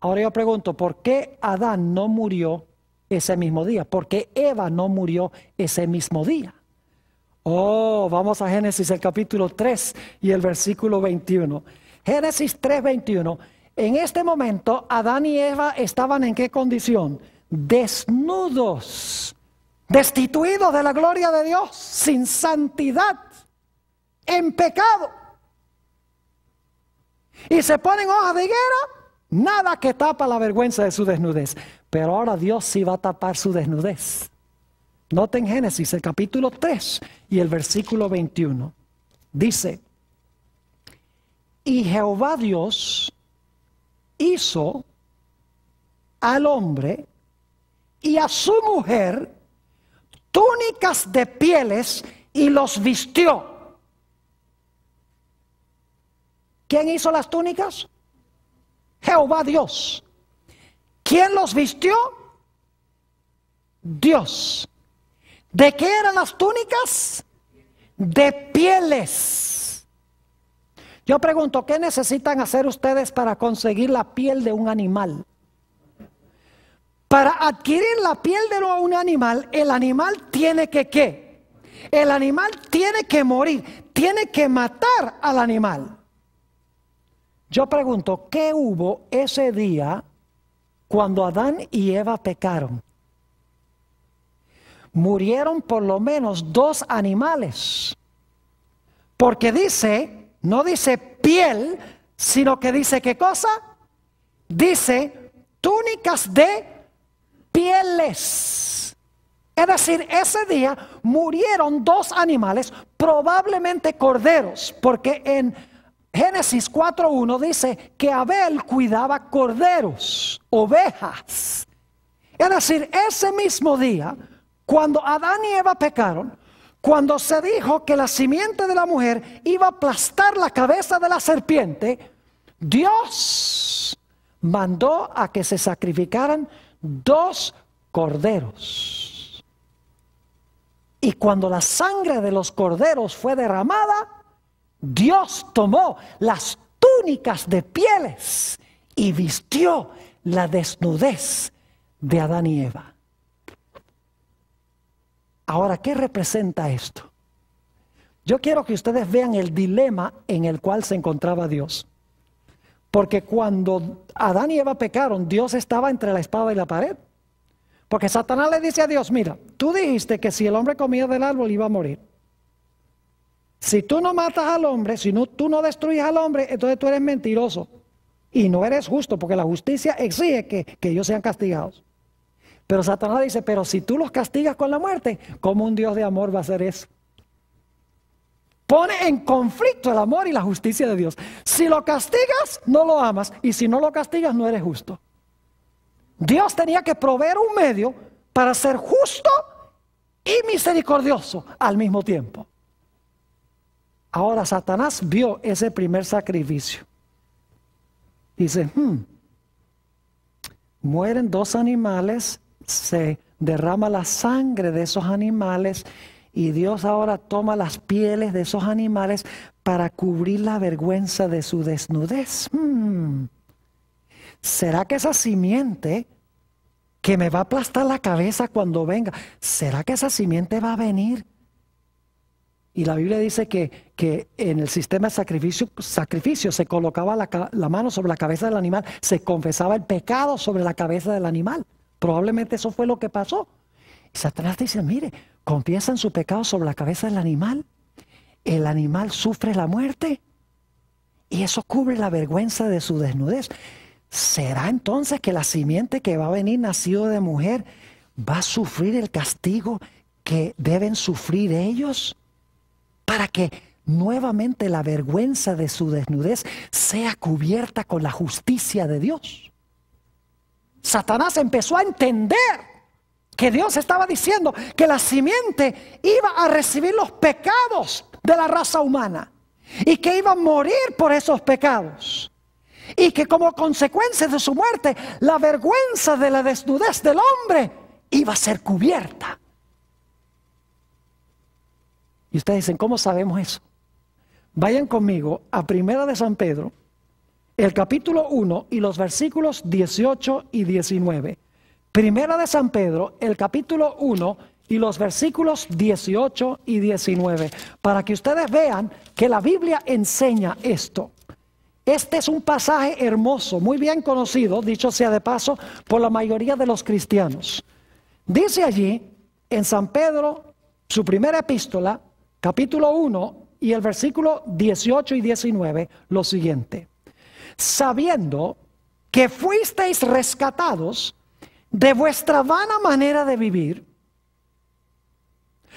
[SPEAKER 1] Ahora yo pregunto, ¿por qué Adán no murió ese mismo día? ¿Por qué Eva no murió ese mismo día? Oh, vamos a Génesis el capítulo 3 y el versículo 21. Génesis 3, 21. En este momento Adán y Eva estaban ¿en qué condición? Desnudos, destituidos de la gloria de Dios, sin santidad, en pecado. Y se ponen hojas de higuera. Nada que tapa la vergüenza de su desnudez. Pero ahora Dios sí va a tapar su desnudez. Noten Génesis, el capítulo 3 y el versículo 21. Dice, y Jehová Dios hizo al hombre y a su mujer túnicas de pieles y los vistió. ¿Quién hizo las túnicas? Jehová Dios. ¿Quién los vistió? Dios. ¿De qué eran las túnicas? De pieles. Yo pregunto, ¿qué necesitan hacer ustedes para conseguir la piel de un animal? Para adquirir la piel de un animal, el animal tiene que ¿qué? El animal tiene que morir, tiene que matar al animal. Yo pregunto, ¿qué hubo ese día cuando Adán y Eva pecaron? Murieron por lo menos 2 animales. Porque dice, no dice piel, sino que dice ¿qué cosa? Dice túnicas de pieles. Es decir, ese día murieron 2 animales, probablemente corderos, porque en Génesis 4:1 dice que Abel cuidaba corderos, ovejas. Es decir, ese mismo día, cuando Adán y Eva pecaron, cuando se dijo que la simiente de la mujer iba a aplastar la cabeza de la serpiente, Dios mandó a que se sacrificaran 2 corderos. Y cuando la sangre de los corderos fue derramada, Dios tomó las túnicas de pieles y vistió la desnudez de Adán y Eva. Ahora, ¿qué representa esto? Yo quiero que ustedes vean el dilema en el cual se encontraba Dios. Porque cuando Adán y Eva pecaron, Dios estaba entre la espada y la pared. Porque Satanás le dice a Dios, mira, tú dijiste que si el hombre comía del árbol iba a morir. Si tú no matas al hombre, si no, tú no destruyes al hombre, entonces tú eres mentiroso. Y no eres justo, porque la justicia exige que ellos sean castigados. Pero Satanás dice, pero si tú los castigas con la muerte, ¿cómo un Dios de amor va a hacer eso? Pone en conflicto el amor y la justicia de Dios. Si lo castigas, no lo amas. Y si no lo castigas, no eres justo. Dios tenía que proveer un medio para ser justo y misericordioso al mismo tiempo. Ahora Satanás vio ese primer sacrificio. Dice, mueren 2 animales, se derrama la sangre de esos animales y Dios ahora toma las pieles de esos animales para cubrir la vergüenza de su desnudez. ¿Será que esa simiente que me va a aplastar la cabeza cuando venga, será que esa simiente va a venir? Y la Biblia dice que en el sistema de sacrificio se colocaba la mano sobre la cabeza del animal, se confesaba el pecado sobre la cabeza del animal. Probablemente eso fue lo que pasó. Y Satanás dice, mire, confiesan su pecado sobre la cabeza del animal, el animal sufre la muerte y eso cubre la vergüenza de su desnudez. ¿Será entonces que la simiente que va a venir nacido de mujer va a sufrir el castigo que deben sufrir ellos? Para que nuevamente la vergüenza de su desnudez sea cubierta con la justicia de Dios. Satanás empezó a entender que Dios estaba diciendo que la simiente iba a recibir los pecados de la raza humana y que iba a morir por esos pecados. Y que como consecuencia de su muerte, la vergüenza de la desnudez del hombre iba a ser cubierta. Y ustedes dicen, ¿cómo sabemos eso? Vayan conmigo a Primera de San Pedro, el capítulo 1 y los versículos 18 y 19. Primera de San Pedro, el capítulo 1 y los versículos 18 y 19. Para que ustedes vean que la Biblia enseña esto. Este es un pasaje hermoso, muy bien conocido, dicho sea de paso, por la mayoría de los cristianos. Dice allí, en San Pedro, su primera epístola, capítulo 1 y el versículo 18 y 19, lo siguiente. Sabiendo que fuisteis rescatados de vuestra vana manera de vivir,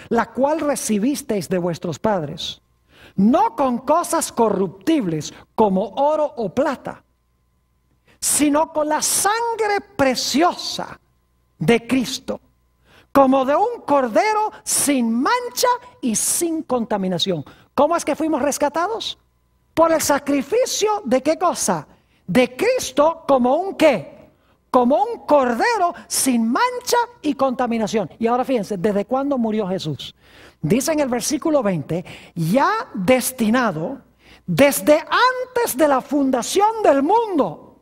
[SPEAKER 1] la cual recibisteis de vuestros padres, no con cosas corruptibles como oro o plata, sino con la sangre preciosa de Cristo, como de un cordero sin mancha y sin contaminación. ¿Cómo es que fuimos rescatados? Por el sacrificio de ¿qué cosa? De Cristo como un ¿qué? Como un cordero sin mancha y contaminación. Y ahora fíjense, ¿desde cuándo murió Jesús? Dice en el versículo 20, ya destinado desde antes de la fundación del mundo.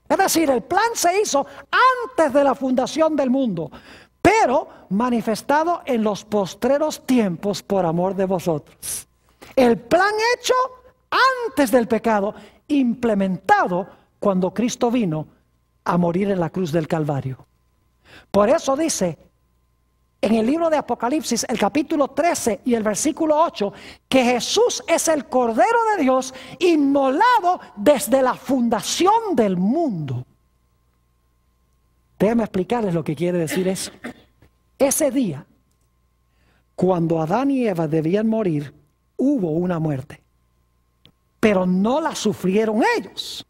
[SPEAKER 1] Es decir, el plan se hizo antes de la fundación del mundo, pero manifestado en los postreros tiempos por amor de vosotros. El plan hecho antes del pecado, implementado cuando Cristo vino a morir en la cruz del Calvario. Por eso dice en el libro de Apocalipsis, el capítulo 13 y el versículo 8, que Jesús es el Cordero de Dios inmolado desde la fundación del mundo. Déjenme explicarles lo que quiere decir eso. Ese día, cuando Adán y Eva debían morir, hubo una muerte. Pero no la sufrieron ellos.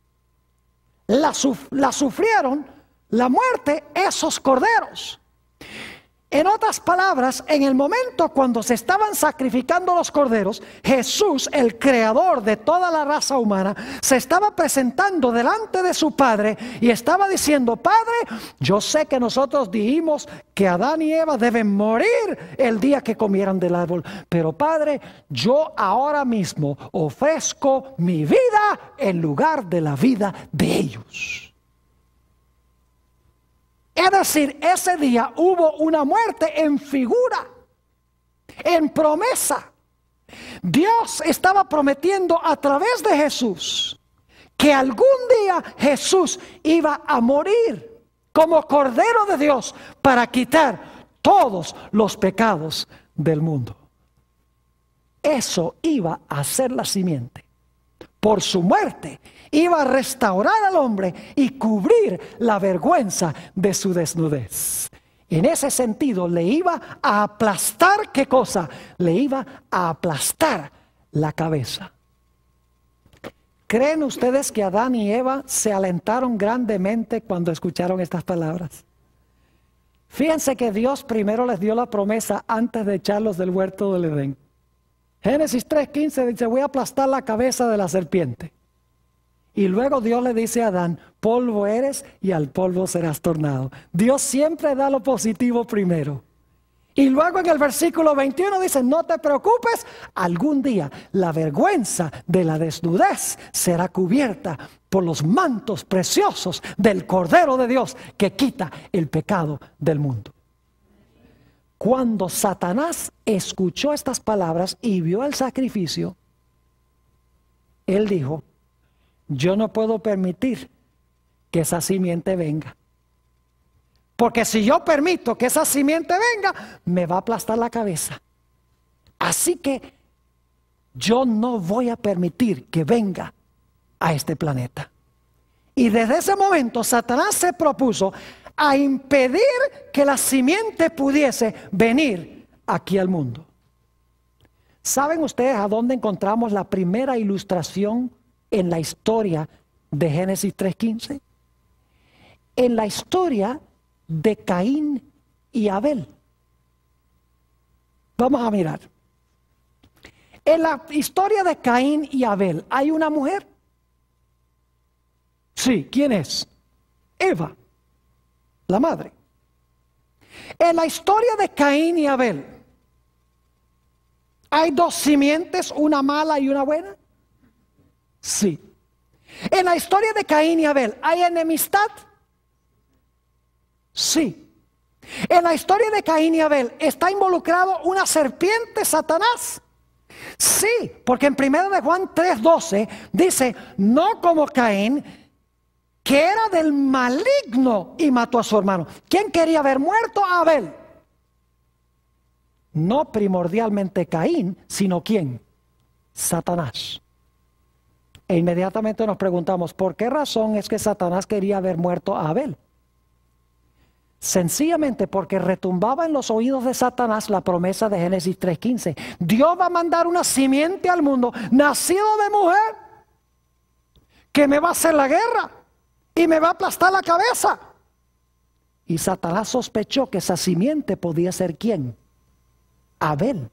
[SPEAKER 1] La sufrieron la muerte esos corderos. En otras palabras, en el momento cuando se estaban sacrificando los corderos, Jesús, el creador de toda la raza humana, se estaba presentando delante de su Padre y estaba diciendo, Padre, yo sé que nosotros dijimos que Adán y Eva deben morir el día que comieran del árbol, pero Padre, yo ahora mismo ofrezco mi vida en lugar de la vida de ellos. Es decir, ese día hubo una muerte en figura, en promesa. Dios estaba prometiendo a través de Jesús que algún día Jesús iba a morir como Cordero de Dios para quitar todos los pecados del mundo. Eso iba a ser la simiente. Por su muerte iba a restaurar al hombre y cubrir la vergüenza de su desnudez. En ese sentido le iba a aplastar, ¿qué cosa? Le iba a aplastar la cabeza. ¿Creen ustedes que Adán y Eva se alentaron grandemente cuando escucharon estas palabras? Fíjense que Dios primero les dio la promesa antes de echarlos del huerto del Edén. Génesis 3:15 dice, voy a aplastar la cabeza de la serpiente. Y luego Dios le dice a Adán, polvo eres y al polvo serás tornado. Dios siempre da lo positivo primero. Y luego en el versículo 21 dice, no te preocupes, algún día la vergüenza de la desnudez será cubierta por los mantos preciosos del Cordero de Dios que quita el pecado del mundo. Cuando Satanás escuchó estas palabras y vio el sacrificio, él dijo, yo no puedo permitir que esa simiente venga. Porque si yo permito que esa simiente venga, me va a aplastar la cabeza. Así que yo no voy a permitir que venga a este planeta. Y desde ese momento Satanás se propuso a impedir que la simiente pudiese venir aquí al mundo. ¿Saben ustedes a dónde encontramos la primera ilustración en la historia de Génesis 3:15? En la historia de Caín y Abel. Vamos a mirar. En la historia de Caín y Abel, ¿hay una mujer? Sí, ¿quién es? Eva, la madre. En la historia de Caín y Abel, ¿hay dos simientes, una mala y una buena? Sí. En la historia de Caín y Abel, ¿hay enemistad? Sí. En la historia de Caín y Abel, ¿está involucrado una serpiente, Satanás? Sí, porque en 1 de Juan 3:12 dice, no como Caín, que era del maligno y mató a su hermano. ¿Quién quería ver muerto a Abel? No primordialmente Caín, sino ¿quién? Satanás. E inmediatamente nos preguntamos, ¿por qué razón es que Satanás quería ver muerto a Abel? Sencillamente porque retumbaba en los oídos de Satanás la promesa de Génesis 3:15. Dios va a mandar una simiente al mundo, nacido de mujer, que me va a hacer la guerra y me va a aplastar la cabeza. Y Satanás sospechó que esa simiente podía ser ¿quién? Abel.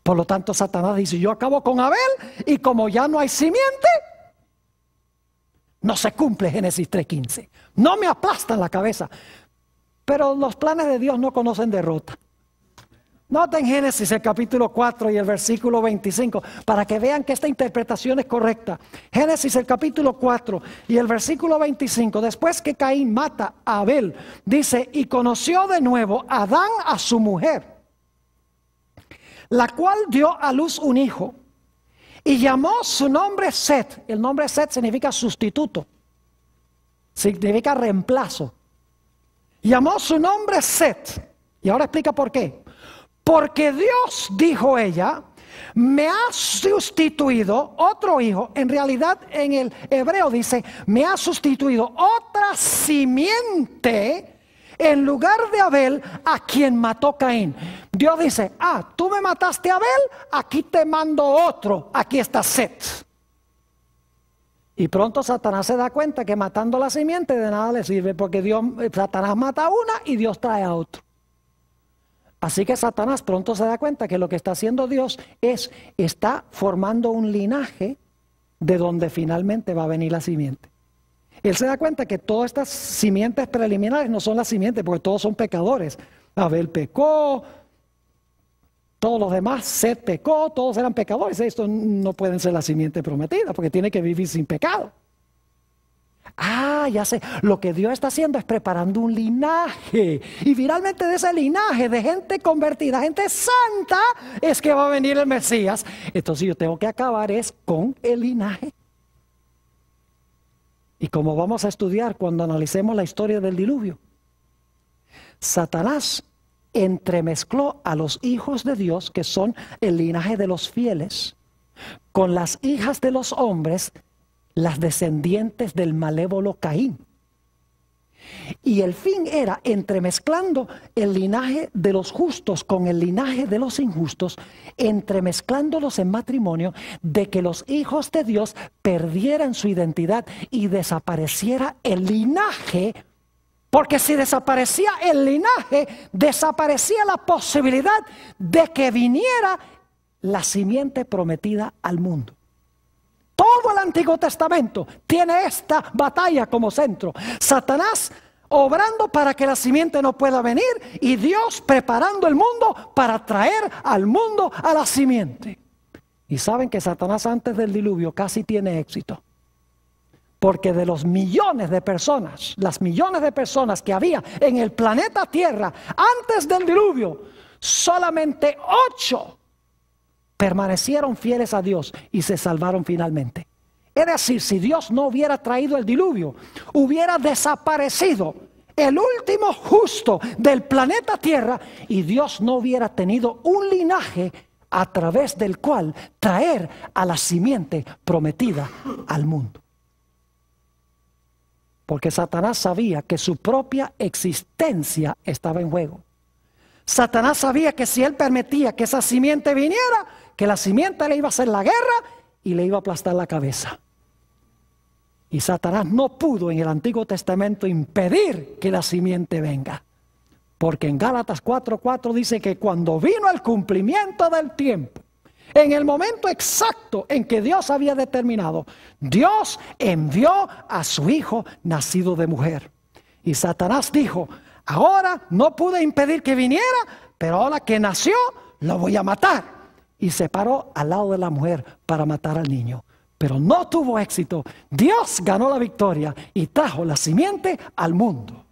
[SPEAKER 1] Por lo tanto, Satanás dice, yo acabo con Abel y como ya no hay simiente, no se cumple Génesis 3:15. No me aplastan la cabeza. Pero los planes de Dios no conocen derrota. Noten Génesis el capítulo 4 y el versículo 25 para que vean que esta interpretación es correcta. Génesis el capítulo 4 y el versículo 25. Después que Caín mata a Abel, dice, y conoció de nuevo Adán a su mujer, la cual dio a luz un hijo. Y llamó su nombre Set. El nombre Set significa sustituto. Significa reemplazo. Llamó su nombre Set. Y ahora explica por qué. Porque Dios, dijo ella, me ha sustituido otro hijo. En realidad en el hebreo dice, me ha sustituido otra simiente en lugar de Abel, a quien mató Caín. Dios dice, tú me mataste a Abel, aquí te mando otro, aquí está Set. Y pronto Satanás se da cuenta que matando la simiente de nada le sirve, porque Satanás mata a una y Dios trae a otro. Así que Satanás pronto se da cuenta que lo que está haciendo Dios está formando un linaje de donde finalmente va a venir la simiente. Él se da cuenta que todas estas simientes preliminares no son las simientes, porque todos son pecadores. Abel pecó, todos los demás, Set pecó, todos eran pecadores. Estos no pueden ser la simiente prometida, porque tiene que vivir sin pecado. Ya sé, lo que Dios está haciendo es preparando un linaje. Y finalmente de ese linaje de gente convertida, gente santa, es que va a venir el Mesías. Entonces yo tengo que acabar con el linaje. Y como vamos a estudiar cuando analicemos la historia del diluvio, Satanás entremezcló a los hijos de Dios, que son el linaje de los fieles, con las hijas de los hombres, las descendientes del malévolo Caín. Y el fin era, entremezclando el linaje de los justos con el linaje de los injustos, entremezclándolos en matrimonio, de que los hijos de Dios perdieran su identidad y desapareciera el linaje. Porque si desaparecía el linaje, desaparecía la posibilidad de que viniera la simiente prometida al mundo. Todo el Antiguo Testamento tiene esta batalla como centro. Satanás obrando para que la simiente no pueda venir y Dios preparando el mundo para traer al mundo a la simiente. Y saben que Satanás antes del diluvio casi tiene éxito. Porque de los millones de personas, las millones de personas que había en el planeta Tierra antes del diluvio, solamente 8 permanecieron fieles a Dios y se salvaron finalmente. Es decir, si Dios no hubiera traído el diluvio, hubiera desaparecido el último justo del planeta Tierra y Dios no hubiera tenido un linaje a través del cual traer a la simiente prometida al mundo. Porque Satanás sabía que su propia existencia estaba en juego. Satanás sabía que si él permitía que esa simiente viniera, que la simiente le iba a hacer la guerra y le iba a aplastar la cabeza. Y Satanás no pudo en el Antiguo Testamento impedir que la simiente venga. Porque en Gálatas 4:4 dice que cuando vino el cumplimiento del tiempo, en el momento exacto en que Dios había determinado, Dios envió a su hijo nacido de mujer. Y Satanás dijo, ahora no pude impedir que viniera, pero ahora que nació, lo voy a matar. Y se paró al lado de la mujer para matar al niño. Pero no tuvo éxito. Dios ganó la victoria y trajo la simiente al mundo.